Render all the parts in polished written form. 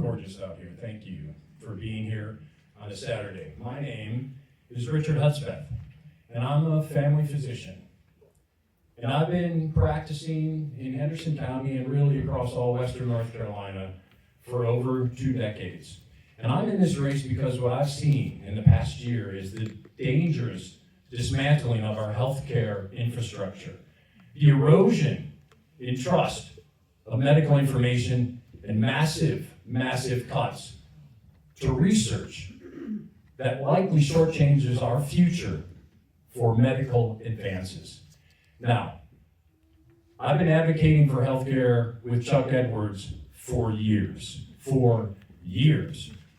gorgeous out here. Thank you for being here on a Saturday. My name is Richard Hudspeth, and I'm a family physician. And I've been practicing in Henderson County and really across all Western North Carolina for over 2 decades. And I'm in this race because what I've seen in the past year is the dangerous dismantling of our healthcare infrastructure, the erosion in trust of medical information, and massive, massive cuts to research that likely shortchanges our future for medical advances. Now, I've been advocating for healthcare with Chuck Edwards for years,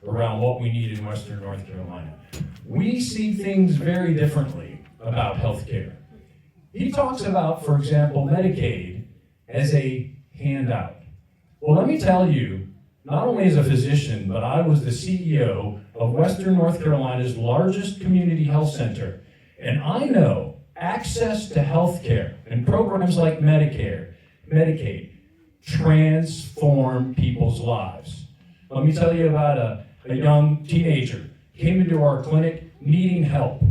around what we need in Western North Carolina. We see things very differently about healthcare. He talks about, for example, Medicaid as a handout. Well, let me tell you, not only as a physician, but I was the CEO of Western North Carolina's largest community health center, and I know access to health care and programs like Medicaid transform people's lives. Let me tell you about a young teenager came into our clinic needing help.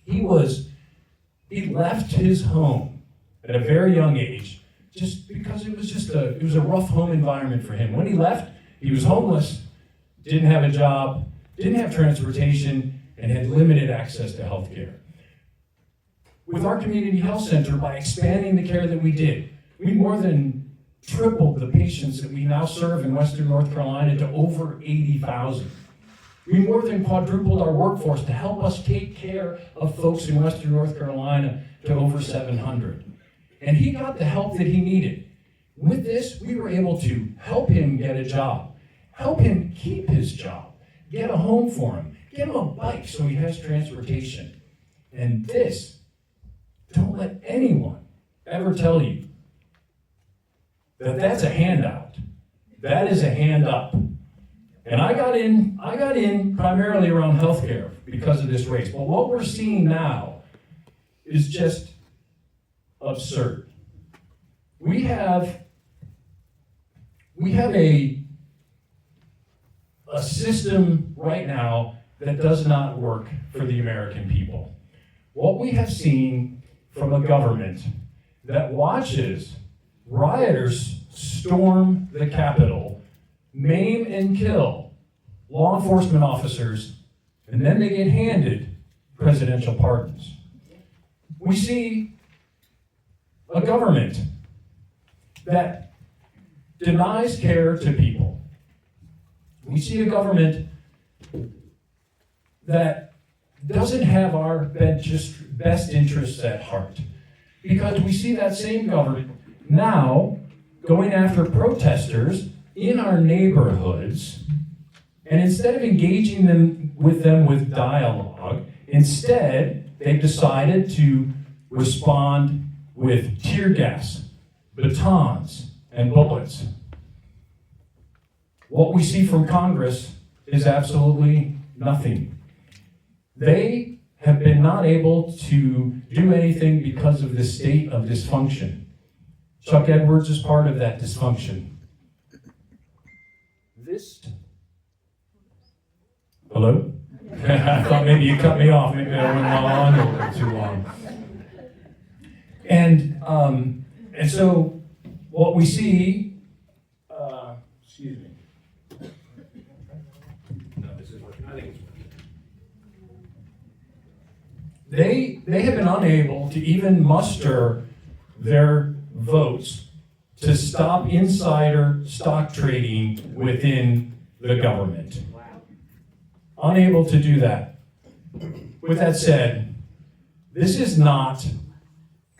He left his home at a very young age just because it was a rough home environment for him. When he left, he was homeless, didn't have a job, didn't have transportation, and had limited access to health care. With our community health center, by expanding the care that we did, we more than tripled the patients that we now serve in Western North Carolina to over 80,000. We more than quadrupled our workforce to help us take care of folks in Western North Carolina to over 700. And he got the help that he needed. With this, we were able to help him get a job, help him keep his job, get a home for him, get him a bike so he has transportation. And this, don't let anyone ever tell you that that's a handout. That is a hand up. And I got in primarily around healthcare because of this race. But what we're seeing now is just absurd. We have a system right now that does not work for the American people. What we have seen from a government that watches rioters storm the Capitol, maim and kill law enforcement officers, and then they get handed presidential pardons. We see a government that denies care to people. We see a government that doesn't have our best interests at heart. Because we see that same government now going after protesters in our neighborhoods, and instead of engaging with them with dialogue, instead they've decided to respond with tear gas, batons, and bullets. What we see from Congress is absolutely nothing. They have been not able to do anything because of the state of dysfunction. Chuck Edwards is part of that dysfunction. Hello? I thought maybe you cut me off. Maybe I went on a little too long. And so what we see, excuse me. No, this is working. I think it's working. They have been unable to even muster their votes to stop insider stock trading within the government. Unable to do that. With that said, this is not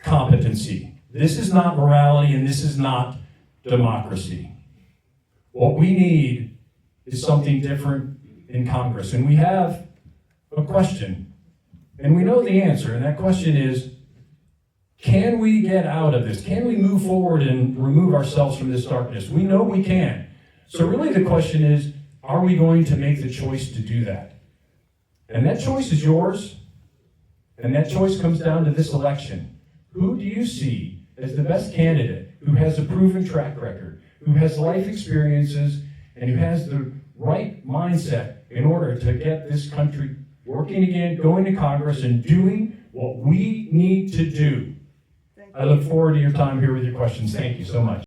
competency. This is not morality, and this is not democracy. What we need is something different in Congress. And we have a question, and we know the answer, and that question is, can we get out of this? Can we move forward and remove ourselves from this darkness? We know we can. So really the question is, are we going to make the choice to do that? And that choice is yours, and that choice comes down to this election. Who do you see as the best candidate who has a proven track record, who has life experiences, and who has the right mindset in order to get this country working again, going to Congress, and doing what we need to do. I look forward to your time here with your questions. Thank you so much.